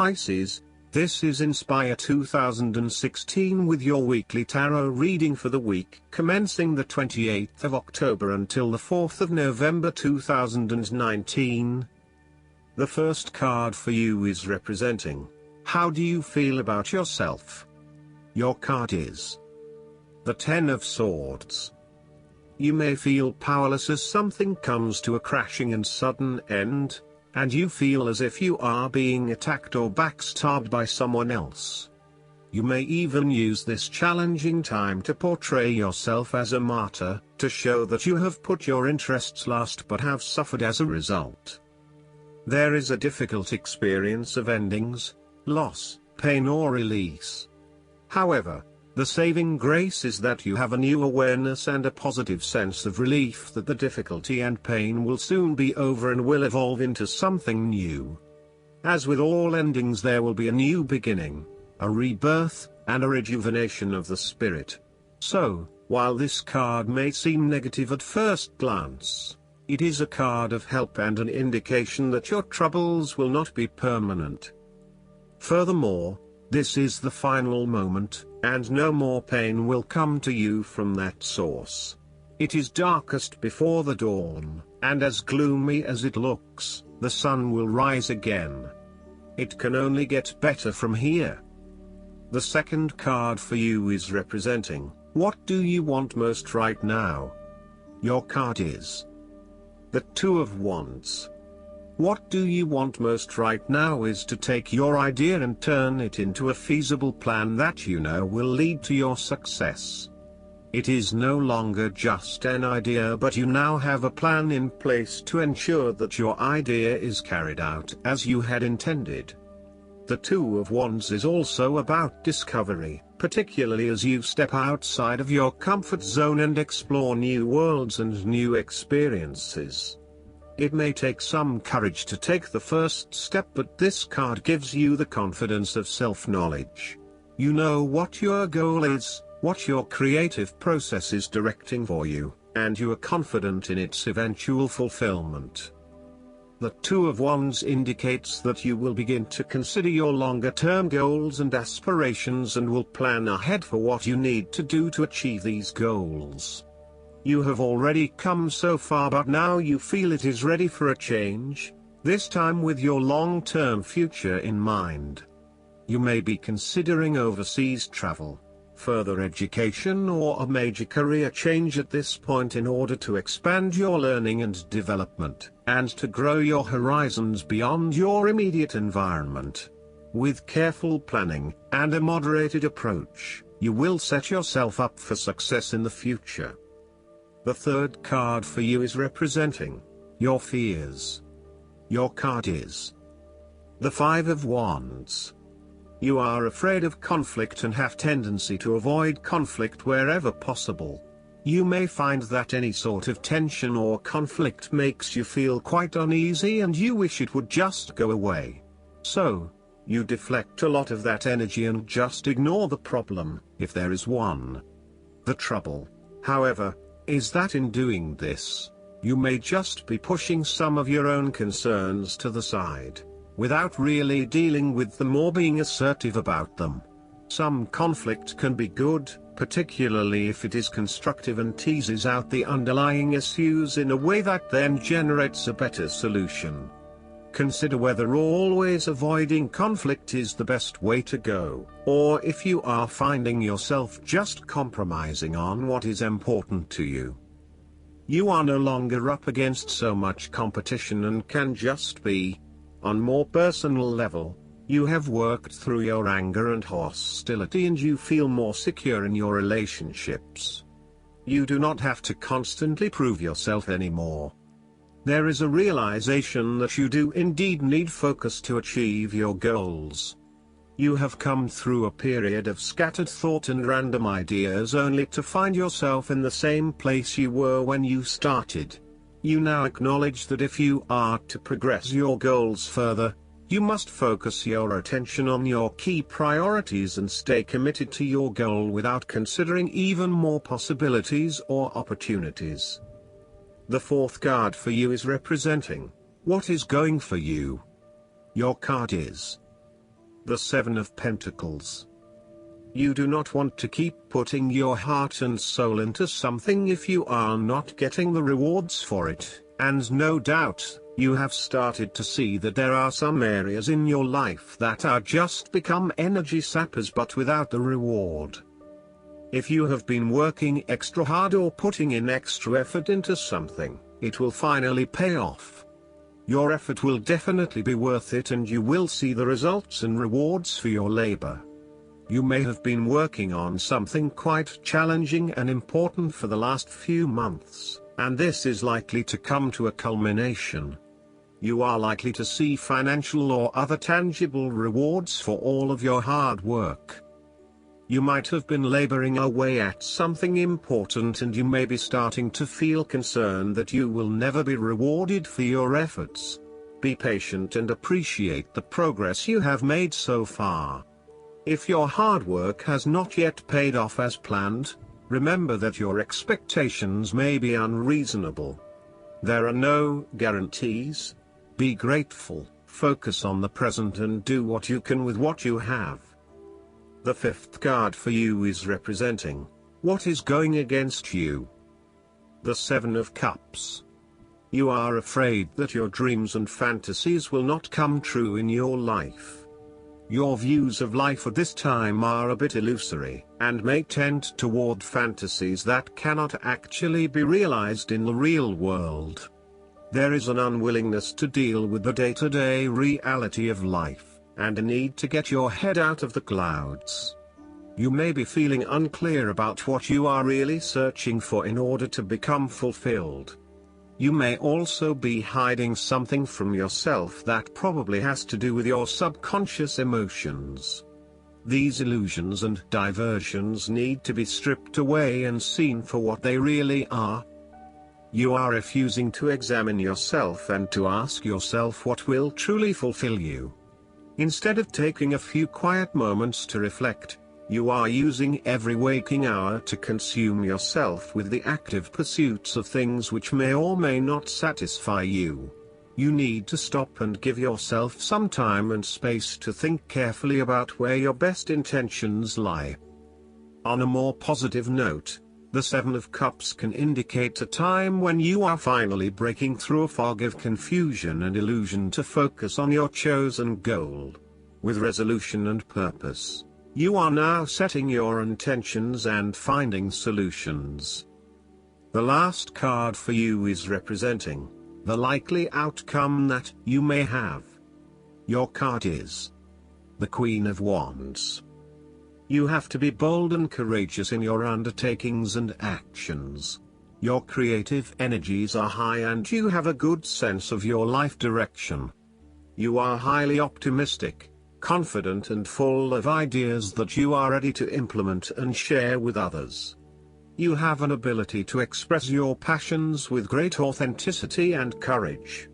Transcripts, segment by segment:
Pisces, this is Inspire 2016 with your weekly tarot reading for the week commencing the 28th of October until the 4th of November 2019. The first card for you is representing, how do you feel about yourself? Your card is the Ten of Swords. You may feel powerless as something comes to a crashing and sudden end, and you feel as if you are being attacked or backstabbed by someone else. You may even use this challenging time to portray yourself as a martyr, to show that you have put your interests last but have suffered as a result. There is a difficult experience of endings, loss, pain or release. However, the saving grace is that you have a new awareness and a positive sense of relief that the difficulty and pain will soon be over and will evolve into something new. As with all endings, there will be a new beginning, a rebirth, and a rejuvenation of the spirit. So, while this card may seem negative at first glance, it is a card of help and an indication that your troubles will not be permanent. Furthermore, this is the final moment, and no more pain will come to you from that source. It is darkest before the dawn, and as gloomy as it looks, the sun will rise again. It can only get better from here. The second card for you is representing, what do you want most right now? Your card is the Two of Wands. What do you want most right now is to take your idea and turn it into a feasible plan that you know will lead to your success. It is no longer just an idea, but you now have a plan in place to ensure that your idea is carried out as you had intended. The Two of Wands is also about discovery, particularly as you step outside of your comfort zone and explore new worlds and new experiences. It may take some courage to take the first step, but this card gives you the confidence of self-knowledge. You know what your goal is, what your creative process is directing for you, and you are confident in its eventual fulfillment. The Two of Wands indicates that you will begin to consider your longer-term goals and aspirations and will plan ahead for what you need to do to achieve these goals. You have already come so far, but now you feel it is ready for a change, this time with your long-term future in mind. You may be considering overseas travel, further education or a major career change at this point in order to expand your learning and development, and to grow your horizons beyond your immediate environment. With careful planning and a moderated approach, you will set yourself up for success in the future. The third card for you is representing your fears. Your card is the Five of Wands. You are afraid of conflict and have tendency to avoid conflict wherever possible. You may find that any sort of tension or conflict makes you feel quite uneasy and you wish it would just go away. So, you deflect a lot of that energy and just ignore the problem, if there is one. The trouble, however, is that in doing this, you may just be pushing some of your own concerns to the side, without really dealing with them or being assertive about them. Some conflict can be good, particularly if it is constructive and teases out the underlying issues in a way that then generates a better solution. Consider whether always avoiding conflict is the best way to go, or if you are finding yourself just compromising on what is important to you. You are no longer up against so much competition and can just be. On more personal level, you have worked through your anger and hostility and you feel more secure in your relationships. You do not have to constantly prove yourself anymore. There is a realization that you do indeed need focus to achieve your goals. You have come through a period of scattered thought and random ideas only to find yourself in the same place you were when you started. You now acknowledge that if you are to progress your goals further, you must focus your attention on your key priorities and stay committed to your goal without considering even more possibilities or opportunities. The fourth card for you is representing what is going for you. Your card is The Seven of Pentacles. You do not want to keep putting your heart and soul into something if you are not getting the rewards for it, and no doubt, you have started to see that there are some areas in your life that are just become energy sappers but without the reward. If you have been working extra hard or putting in extra effort into something, it will finally pay off. Your effort will definitely be worth it and you will see the results and rewards for your labor. You may have been working on something quite challenging and important for the last few months, and this is likely to come to a culmination. You are likely to see financial or other tangible rewards for all of your hard work. You might have been laboring away at something important and you may be starting to feel concerned that you will never be rewarded for your efforts. Be patient and appreciate the progress you have made so far. If your hard work has not yet paid off as planned, remember that your expectations may be unreasonable. There are no guarantees. Be grateful, focus on the present and do what you can with what you have. The fifth card for you is representing what is going against you. The Seven of Cups. You are afraid that your dreams and fantasies will not come true in your life. Your views of life at this time are a bit illusory, and may tend toward fantasies that cannot actually be realized in the real world. There is an unwillingness to deal with the day-to-day reality of life, and a need to get your head out of the clouds. You may be feeling unclear about what you are really searching for in order to become fulfilled. You may also be hiding something from yourself that probably has to do with your subconscious emotions. These illusions and diversions need to be stripped away and seen for what they really are. You are refusing to examine yourself and to ask yourself what will truly fulfill you. Instead of taking a few quiet moments to reflect, you are using every waking hour to consume yourself with the active pursuits of things which may or may not satisfy you. You need to stop and give yourself some time and space to think carefully about where your best intentions lie. On a more positive note, the Seven of Cups can indicate a time when you are finally breaking through a fog of confusion and illusion to focus on your chosen goal. With resolution and purpose, you are now setting your intentions and finding solutions. The last card for you is representing the likely outcome that you may have. Your card is the Queen of Wands. You have to be bold and courageous in your undertakings and actions. Your creative energies are high and you have a good sense of your life direction. You are highly optimistic, confident and full of ideas that you are ready to implement and share with others. You have an ability to express your passions with great authenticity and courage.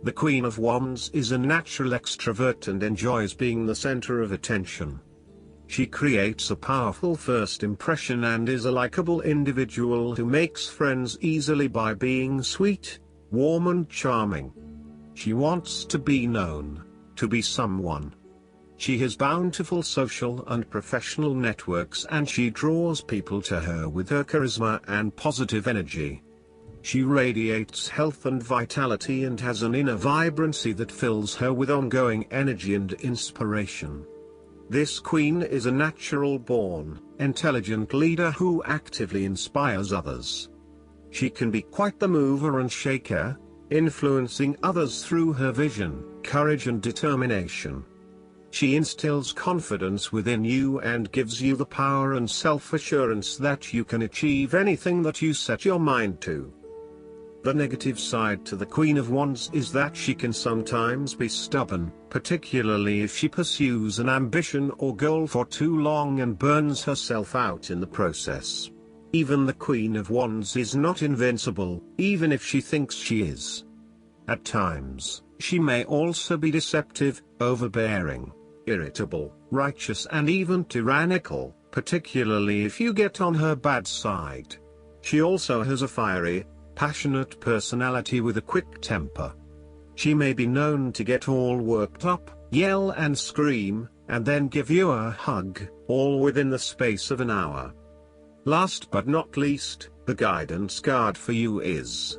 The Queen of Wands is a natural extrovert and enjoys being the center of attention. She creates a powerful first impression and is a likable individual who makes friends easily by being sweet, warm and charming. She wants to be known, to be someone. She has bountiful social and professional networks and she draws people to her with her charisma and positive energy. She radiates health and vitality and has an inner vibrancy that fills her with ongoing energy and inspiration. This queen is a natural-born, intelligent leader who actively inspires others. She can be quite the mover and shaker, influencing others through her vision, courage and determination. She instills confidence within you and gives you the power and self-assurance that you can achieve anything that you set your mind to. The negative side to the Queen of Wands is that she can sometimes be stubborn, particularly if she pursues an ambition or goal for too long and burns herself out in the process. Even the Queen of Wands is not invincible, even if she thinks she is. At times, she may also be deceptive, overbearing, irritable, righteous and even tyrannical, particularly if you get on her bad side. She also has a fiery, passionate personality with a quick temper. She may be known to get all worked up, yell and scream, and then give you a hug, all within the space of an hour. Last but not least, the guidance card for you is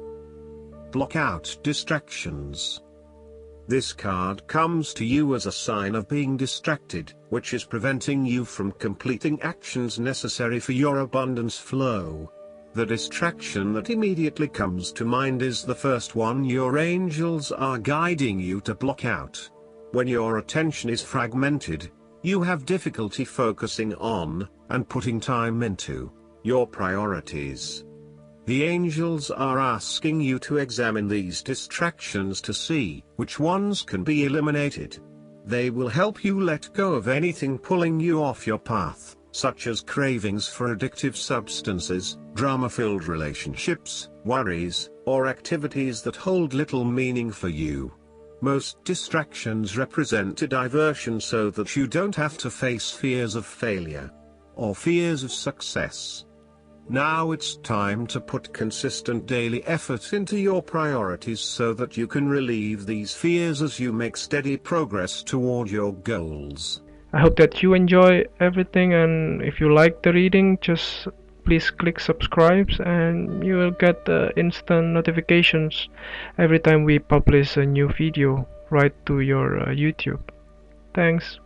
Block Out Distractions. This card comes to you as a sign of being distracted, which is preventing you from completing actions necessary for your abundance flow. The distraction that immediately comes to mind is the first one your angels are guiding you to block out. When your attention is fragmented, you have difficulty focusing on, and putting time into, your priorities. The angels are asking you to examine these distractions to see which ones can be eliminated. They will help you let go of anything pulling you off your path, such as cravings for addictive substances, drama-filled relationships, worries, or activities that hold little meaning for you. Most distractions represent a diversion so that you don't have to face fears of failure or fears of success. Now it's time to put consistent daily effort into your priorities so that you can relieve these fears as you make steady progress toward your goals. I hope that you enjoy everything, and if you like the reading, just please click subscribe and you will get instant notifications every time we publish a new video right to your YouTube. Thanks.